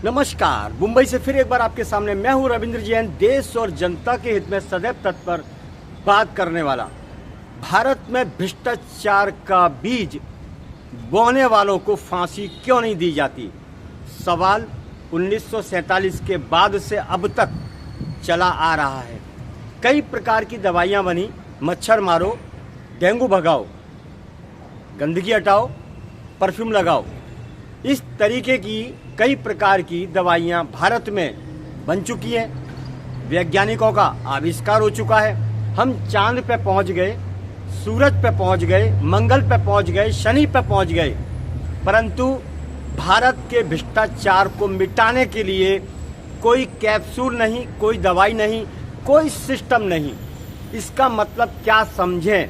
नमस्कार। मुंबई से फिर एक बार आपके सामने मैं हूं रविंद्र जैन, देश और जनता के हित में सदैव तत्पर बात करने वाला। भारत में भ्रष्टाचार का बीज बोने वालों को फांसी क्यों नहीं दी जाती? सवाल 1947 के बाद से अब तक चला आ रहा है। कई प्रकार की दवाइयां बनी, मच्छर मारो, डेंगू भगाओ, गंदगी हटाओ, परफ्यूम लगाओ। इस तरीके की कई प्रकार की दवाइयां भारत में बन चुकी हैं। वैज्ञानिकों का आविष्कार हो चुका है। हम चांद पे पहुंच गए, सूरज पे पहुंच गए, मंगल पे पहुंच गए, शनि पे पहुंच गए, परंतु भारत के भ्रष्टाचार को मिटाने के लिए कोई कैप्सूल नहीं, कोई दवाई नहीं, कोई सिस्टम नहीं। इसका मतलब क्या समझें?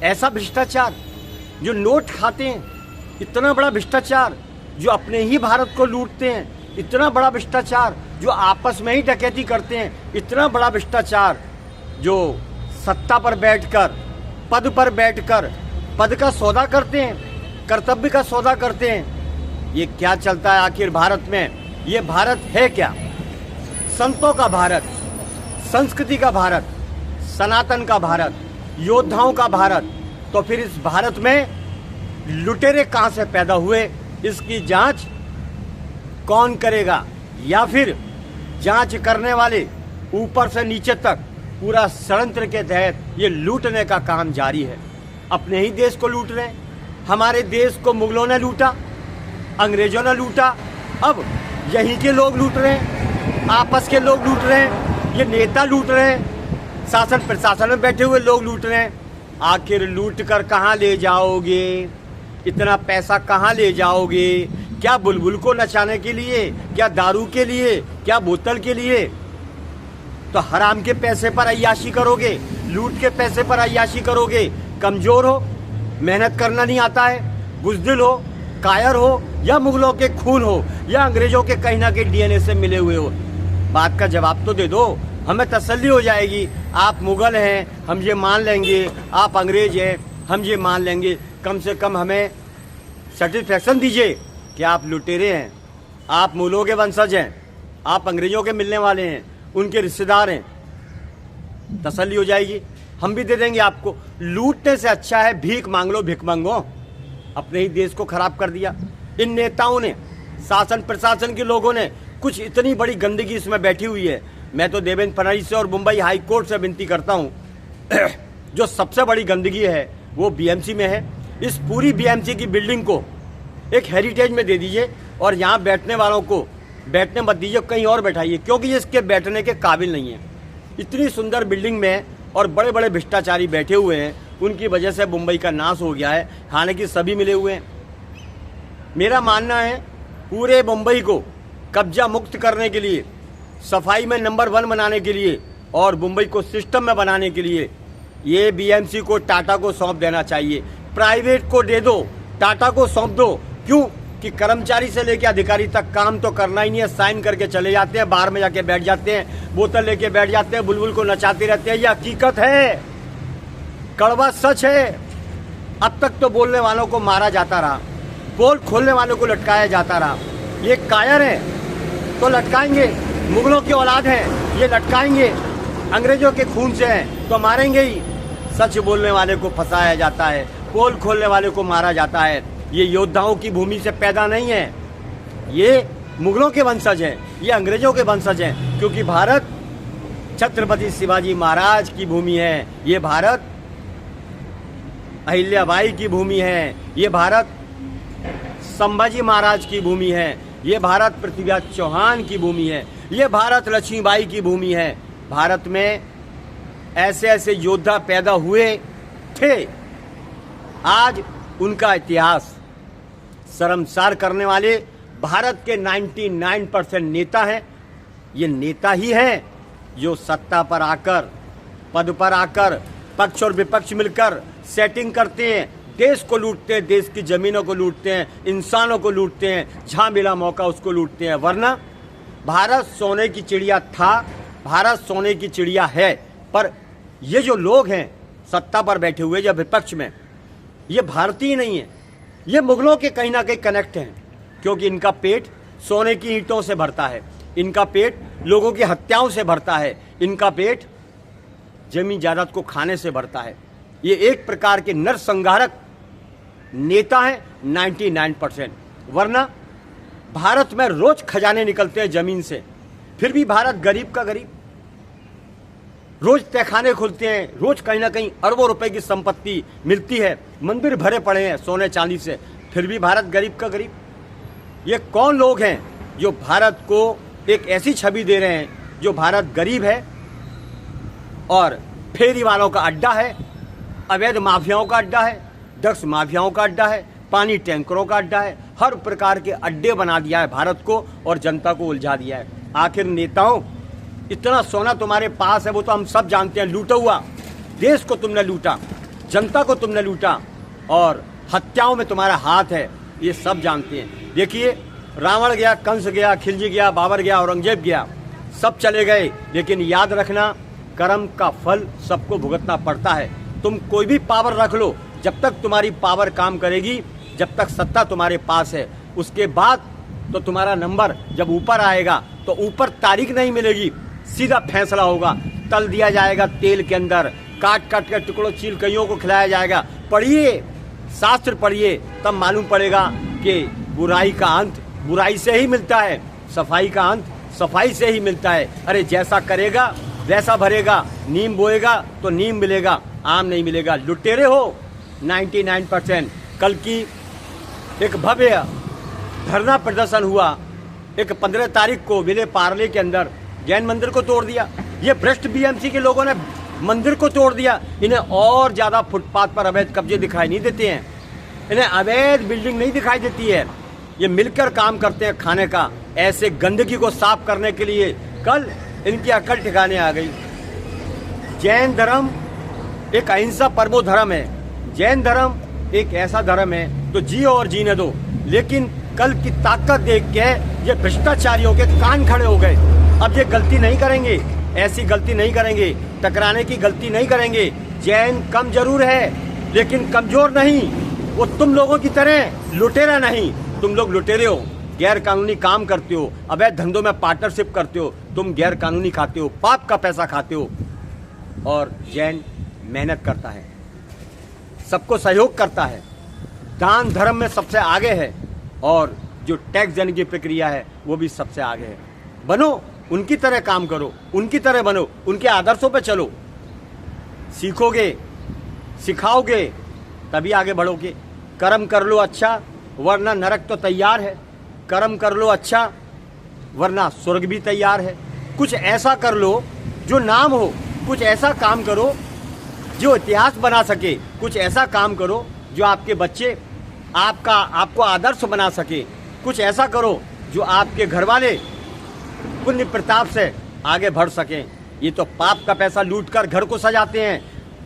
ऐसा भ्रष्टाचार जो नोट खाते हैं, इतना बड़ा भ्रष्टाचार जो अपने ही भारत को लूटते हैं, इतना बड़ा भ्रष्टाचार जो आपस में ही डकैती करते हैं, इतना बड़ा भ्रष्टाचार जो सत्ता पर बैठकर, पद पर बैठकर पद का सौदा करते हैं, कर्तव्य का सौदा करते हैं। ये क्या चलता है आखिर भारत में? ये भारत है क्या? संतों का भारत, संस्कृति का भारत, सनातन का भारत, योद्धाओं का भारत। तो फिर इस भारत में लुटेरे कहां से पैदा हुए? इसकी जांच कौन करेगा? या फिर जांच करने वाले ऊपर से नीचे तक पूरा षड्यंत्र के तहत ये लूटने का काम जारी है। अपने ही देश को लूट रहे हैं। हमारे देश को मुगलों ने लूटा, अंग्रेजों ने लूटा, अब यहीं के लोग लूट रहे हैं, आपस के लोग लूट रहे हैं, ये नेता लूट रहे हैं, शासन प्रशासन में बैठे हुए लोग लूट रहे हैं। आखिर लूट कर कहाँ ले जाओगे? इतना पैसा कहाँ ले जाओगे? क्या बुलबुल को नचाने के लिए? क्या दारू के लिए? क्या बोतल के लिए? तो हराम के पैसे पर अय्याशी करोगे, लूट के पैसे पर अय्याशी करोगे। कमजोर हो, मेहनत करना नहीं आता है, बुज़दिल हो, कायर हो, या मुगलों के खून हो, या अंग्रेजों के कहीं ना कहीं डीएनए से मिले हुए हो? बात का जवाब तो दे दो, हमें तसल्ली हो जाएगी। आप मुगल हैं, हम ये मान लेंगे, आप अंग्रेज हैं, हम ये मान लेंगे। कम से कम हमें सेटिस्फैक्शन दीजिए कि आप लुटेरे हैं, आप मुगलों के वंशज हैं, आप अंग्रेजों के मिलने वाले हैं, उनके रिश्तेदार हैं। तसल्ली हो जाएगी, हम भी दे देंगे आपको। लूटने से अच्छा है भीख मांग लो, भिख मंगो। अपने ही देश को खराब कर दिया इन नेताओं ने, शासन प्रशासन के लोगों ने। कुछ इतनी बड़ी गंदगी इसमें बैठी हुई है। मैं तो देवेंद्र फडणवीस से और मुंबई हाई कोर्ट से विनती करता हूँ, जो सबसे बड़ी गंदगी है वो बीएमसी में है। इस पूरी बीएमसी की बिल्डिंग को एक हेरिटेज में दे दीजिए और यहाँ बैठने वालों को बैठने मत दीजिए, कहीं और बैठाइए, क्योंकि ये इसके बैठने के काबिल नहीं है। इतनी सुंदर बिल्डिंग में और बड़े बड़े भ्रष्टाचारी बैठे हुए हैं, उनकी वजह से मुंबई का नाश हो गया है। हालांकि सभी मिले हुए हैं। मेरा मानना है पूरे मुंबई को कब्जा मुक्त करने के लिए, सफाई में नंबर 1 बनाने के लिए और मुंबई को सिस्टम में बनाने के लिए ये बीएमसी को टाटा को सौंप देना चाहिए। प्राइवेट को दे दो, टाटा को सौंप दो। क्यों? कि कर्मचारी से लेकर अधिकारी तक काम तो करना ही नहीं है। साइन करके चले जाते हैं, बाहर में जाके बैठ जाते हैं, बोतल लेके बैठ जाते हैं, बुलबुल को नचाते रहते हैं। ये हकीकत है, कड़वा सच है। अब तक तो बोलने वालों को मारा जाता रहा, पोल खोलने वालों को लटकाया जाता रहा। ये कायर है तो लटकाएंगे, मुगलों की औलाद है ये लटकाएंगे, अंग्रेजों के खून से हैं तो मारेंगे ही। सच बोलने वाले को फंसाया जाता है, पोल खोलने वाले को मारा जाता है। ये योद्धाओं की भूमि से पैदा नहीं है, ये मुगलों के वंशज हैं, ये अंग्रेजों के वंशज हैं। क्योंकि भारत छत्रपति शिवाजी महाराज की भूमि है, ये भारत अहिल्याबाई की भूमि है, ये भारत संभाजी महाराज की भूमि है, ये भारत पृथ्वीराज चौहान की भूमि है, ये भारत लक्ष्मीबाई की भूमि है। भारत में ऐसे ऐसे योद्धा पैदा हुए थे, आज उनका इतिहास शर्मसार करने वाले भारत के 99% नेता हैं। ये नेता ही हैं जो सत्ता पर आकर, पद पर आकर, पक्ष और विपक्ष मिलकर सेटिंग करते हैं, देश को लूटते हैं, देश की जमीनों को लूटते हैं, इंसानों को लूटते हैं, जहां मिला मौका उसको लूटते हैं। वरना भारत सोने की चिड़िया था, भारत सोने की चिड़िया है। पर ये जो लोग हैं सत्ता पर बैठे हुए, जब विपक्ष में, ये भारतीय नहीं है, ये मुगलों के कहीं ना कहीं कनेक्ट हैं। क्योंकि इनका पेट सोने की ईंटों से भरता है, इनका पेट लोगों की हत्याओं से भरता है, इनका पेट जमीन जायदाद को खाने से भरता है। ये एक प्रकार के नरसंहारक नेता हैं 99%। वरना भारत में रोज खजाने निकलते हैं जमीन से, फिर भी भारत गरीब का गरीब। रोज तहखाने खुलते हैं, रोज कहीं ना कहीं अरबों रुपए की संपत्ति मिलती है, मंदिर भरे पड़े हैं सोने चांदी से, फिर भी भारत गरीब का गरीब। ये कौन लोग हैं जो भारत को एक ऐसी छवि दे रहे हैं जो भारत गरीब है और फेरी वालों का अड्डा है, अवैध माफियाओं का अड्डा है, ड्रग्स माफियाओं का अड्डा है, पानी टैंकरों का अड्डा है, हर प्रकार के अड्डे बना दिया है भारत को और जनता को उलझा दिया है। आखिर नेताओं, इतना सोना तुम्हारे पास है वो तो हम सब जानते हैं, लूटा हुआ देश को तुमने लूटा, जनता को तुमने लूटा और हत्याओं में तुम्हारा हाथ है, ये सब जानते हैं। देखिए, रावण गया, कंस गया, खिलजी गया, बाबर गया, औरंगजेब गया, सब चले गए, लेकिन याद रखना कर्म का फल सबको भुगतना पड़ता है। तुम कोई भी पावर रख लो, जब तक तुम्हारी पावर काम करेगी, जब तक सत्ता तुम्हारे पास है, उसके बाद तो तुम्हारा नंबर जब ऊपर आएगा तो ऊपर तारीख नहीं मिलेगी, सीधा फैसला होगा, तल दिया जाएगा तेल के अंदर, काट काट के टुकड़ों चील कईयों को खिलाया जाएगा। पढ़िए, शास्त्र पढ़िए, तब मालूम पड़ेगा कि बुराई का अंत बुराई से ही मिलता है, सफाई का अंत सफाई से ही मिलता है। अरे जैसा करेगा वैसा भरेगा, नीम बोएगा तो नीम मिलेगा, आम नहीं मिलेगा। लुटेरे हो 99%। कल की एक भव्य धरना प्रदर्शन हुआ, एक 15 तारीख को विले पार्ले के अंदर जैन मंदिर को तोड़ दिया। ये भ्रष्ट बीएमसी के लोगों ने मंदिर को तोड़ दिया। इन्हें और ज्यादा फुटपाथ पर अवैध कब्जे दिखाई नहीं देते हैं, इन्हें अवैध बिल्डिंग नहीं दिखाई देती है, ये मिलकर काम करते हैं खाने का। ऐसे गंदगी को साफ करने के लिए कल इनकी अकल ठिकाने आ गई। जैन धर्म एक अहिंसा परमो धर्म है, जैन धर्म एक ऐसा धर्म है तो जियो और जीने दो। लेकिन कल की ताकत देख के ये भ्रष्टाचारियों के कान खड़े हो गए। अब ये गलती नहीं करेंगे, ऐसी गलती नहीं करेंगे, टकराने की गलती नहीं करेंगे। जैन कम जरूर है लेकिन कमजोर नहीं, वो तुम लोगों की तरह लुटेरा नहीं। तुम लोग लुटेरे हो, गैर कानूनी काम करते हो, अवैध धंधों में पार्टनरशिप करते हो, तुम गैर कानूनी खाते हो, पाप का पैसा खाते हो। और जैन मेहनत करता है, सबको सहयोग करता है, दान धर्म में सबसे आगे है और जो टैक्स देने की प्रक्रिया है वो भी सबसे आगे है। बनो, उनकी तरह काम करो, उनकी तरह बनो, उनके आदर्शों पे चलो। सीखोगे, सिखाओगे तभी आगे बढ़ोगे। कर्म कर लो अच्छा, वरना नरक तो तैयार है। कर्म कर लो अच्छा, वरना स्वर्ग भी तैयार है। कुछ ऐसा कर लो जो नाम हो, कुछ ऐसा काम करो जो इतिहास बना सके, कुछ ऐसा काम करो जो आपके बच्चे आपको आदर्श बना सके, कुछ ऐसा करो जो आपके घर वाले पुण्य प्रताप से आगे बढ़ सकें। ये तो पाप का पैसा लूटकर घर को सजाते हैं,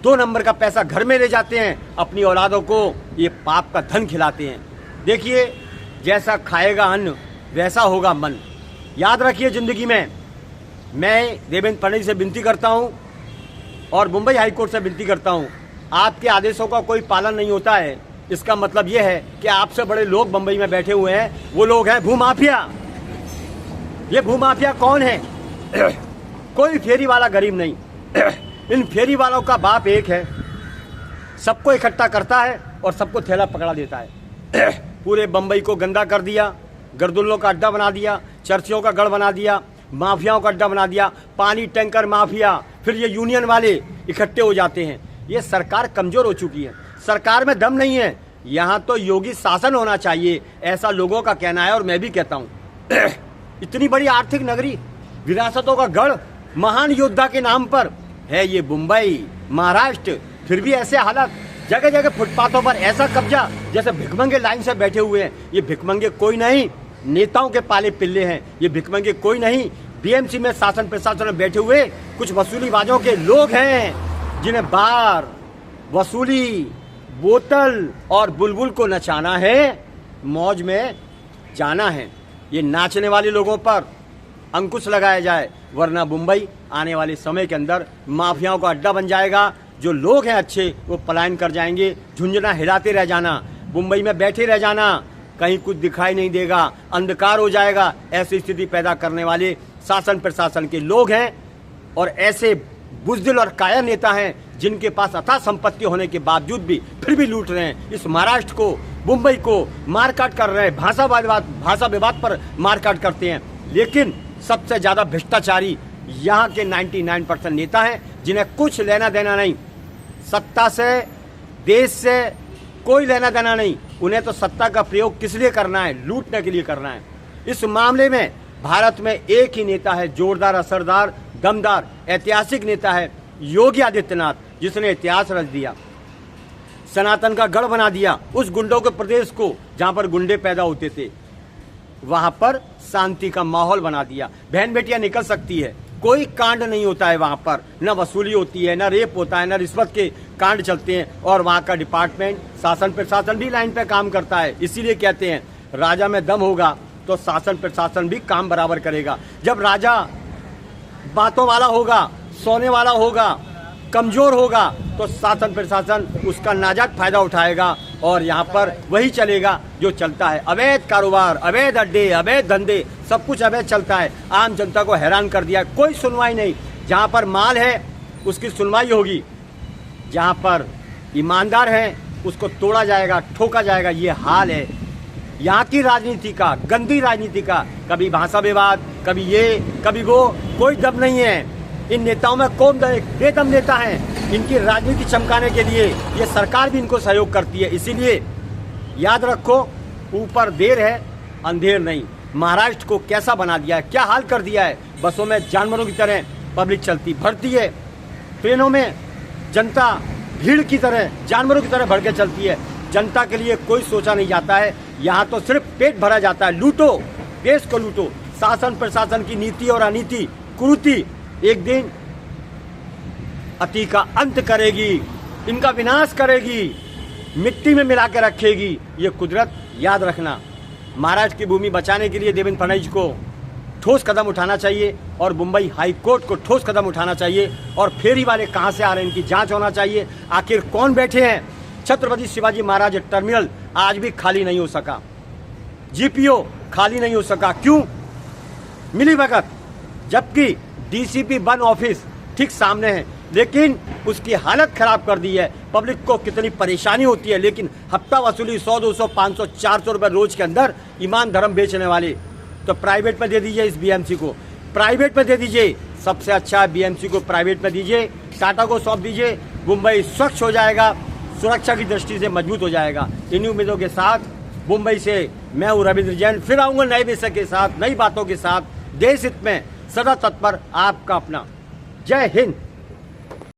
2 नंबर का पैसा घर में ले जाते हैं, अपनी औलादों को ये पाप का धन खिलाते हैं। देखिए, जैसा खाएगा अन्न वैसा होगा मन। याद रखिए, जिंदगी में मैं देवेंद्र फडणवीस से विनती करता हूँ और मुंबई हाईकोर्ट से विनती करता हूँ, आपके आदेशों का कोई पालन नहीं होता है, इसका मतलब यह है कि आपसे बड़े लोग मुंबई में बैठे हुए हैं, वो लोग हैं भूमाफिया। ये भूमाफिया कौन है? कोई फेरी वाला गरीब नहीं। इन फेरी वालों का बाप एक है, सबको इकट्ठा करता है और सबको थैला पकड़ा देता है। पूरे बंबई को गंदा कर दिया, गर्दुल्लों का अड्डा बना दिया, चर्चियों का गढ़ बना दिया, माफियाओं का अड्डा बना दिया, पानी टैंकर माफिया, फिर ये यूनियन वाले इकट्ठे हो जाते हैं। ये सरकार कमजोर हो चुकी है, सरकार में दम नहीं है। यहाँ तो योगी शासन होना चाहिए, ऐसा लोगों का कहना है और मैं भी कहता हूँ। इतनी बड़ी आर्थिक नगरी, विरासतों का गढ़, महान योद्धा के नाम पर है ये मुंबई, महाराष्ट्र, फिर भी ऐसे हालात, जगह जगह फुटपाथों पर ऐसा कब्जा जैसे भिखमंगे लाइन से बैठे हुए हैं। ये भिखमंगे कोई नहीं, नेताओं के पाले पिल्ले हैं। ये भिखमंगे कोई नहीं, बीएमसी में शासन प्रशासन में बैठे हुए कुछ वसूलीबाजों के लोग हैं, जिन्हें बार, वसूली, बोतल और बुलबुल को नचाना है, मौज में जाना है। ये नाचने वाले लोगों पर अंकुश लगाया जाए, वरना मुंबई आने वाले समय के अंदर माफियाओं का अड्डा बन जाएगा। जो लोग हैं अच्छे वो पलायन कर जाएंगे, झुंझुना हिलाते रह जाना, मुंबई में बैठे रह जाना, कहीं कुछ दिखाई नहीं देगा, अंधकार हो जाएगा, ऐसी स्थिति पैदा करने वाले शासन प्रशासन के लोग हैं और ऐसे बुज़दिल और कायर नेता हैं जिनके पास अथाह संपत्ति होने के बावजूद भी फिर भी लूट रहे हैं। इस महाराष्ट्र को, मुंबई को मारकाट कर रहे हैं, भाषा विवाद पर मारकाट करते हैं। लेकिन सबसे ज़्यादा भ्रष्टाचारी यहाँ के 99% नेता हैं जिन्हें कुछ लेना देना नहीं, सत्ता से, देश से कोई लेना देना नहीं। उन्हें तो सत्ता का प्रयोग किस लिए करना है? लूटने के लिए करना है। इस मामले में भारत में एक ही नेता है, जोरदार, असरदार, दमदार, ऐतिहासिक नेता है योगी आदित्यनाथ, जिसने इतिहास रच दिया, सनातन का गढ़ बना दिया। उस गुंडों के प्रदेश को जहां पर गुंडे पैदा होते थे वहां पर शांति का माहौल बना दिया। बहन बेटियां निकल सकती है, कोई कांड नहीं होता है वहां पर, न वसूली होती है, न रेप होता है, न रिश्वत के कांड चलते हैं। और वहां का डिपार्टमेंट, शासन प्रशासन भी लाइन पे काम करता है। इसीलिए कहते हैं राजा में दम होगा तो शासन प्रशासन भी काम बराबर करेगा। जब राजा बातों वाला होगा, सोने वाला होगा, कमजोर होगा तो शासन प्रशासन उसका नाजायज फायदा उठाएगा और यहाँ पर वही चलेगा जो चलता है। अवैध कारोबार, अवैध अड्डे, अवैध धंधे, सब कुछ अवैध चलता है। आम जनता को हैरान कर दिया, कोई सुनवाई नहीं। जहाँ पर माल है उसकी सुनवाई होगी, जहाँ पर ईमानदार है उसको तोड़ा जाएगा, ठोका जाएगा। ये हाल है यहाँ की राजनीति का, गंदी राजनीति का। कभी भाषा विवाद, कभी ये, कभी वो, कोई दम नहीं है इन नेताओं में। कौन बेदम नेता हैं, इनकी राजनीति चमकाने के लिए ये सरकार भी इनको सहयोग करती है। इसीलिए याद रखो, ऊपर देर है अंधेर नहीं। महाराष्ट्र को कैसा बना दिया है, क्या हाल कर दिया है। बसों में जानवरों की तरह पब्लिक चलती भरती है, ट्रेनों में जनता भीड़ की तरह, जानवरों की तरह भर के चलती है। जनता के लिए कोई सोचा नहीं जाता है। यहाँ तो सिर्फ पेट भरा जाता है। लूटो, देश को लूटो। शासन प्रशासन की नीति और अनीति, कुरीति एक दिन अति का अंत करेगी, इनका विनाश करेगी, मिट्टी में मिला के रखेगी। ये कुदरत याद रखना। महाराष्ट्र की भूमि बचाने के लिए देवेंद्र फडणवीस को ठोस कदम उठाना चाहिए और मुंबई हाई कोर्ट को ठोस कदम उठाना चाहिए। और फेरी वाले कहाँ से आ रहे हैं, इनकी जांच होना चाहिए। आखिर कौन बैठे हैं? छत्रपति शिवाजी महाराज टर्मिनल आज भी खाली नहीं हो सका, जीपीओ खाली नहीं हो सका। क्यों? मिलीभगत। जबकि डीसीपी 1 ऑफिस ठीक सामने है, लेकिन उसकी हालत खराब कर दी है। पब्लिक को कितनी परेशानी होती है, लेकिन हफ्ता वसूली 100, 200, 500, 400 रुपये रोज के अंदर ईमान धर्म बेचने वाले। तो प्राइवेट में दे दीजिए, इस बीएमसी को प्राइवेट में दे दीजिए। सबसे अच्छा बीएमसी को प्राइवेट में दीजिए, टाटा को सौंप दीजिए। मुंबई स्वच्छ हो जाएगा, सुरक्षा की दृष्टि से मजबूत हो जाएगा। इन्हीं उम्मीदों के साथ मुंबई से मैं हूँ रविंद्र जैन। फिर आऊँगा नए विषय के साथ, नई बातों के साथ। देश हित में सदा तत्पर आपका अपना। जय हिंद।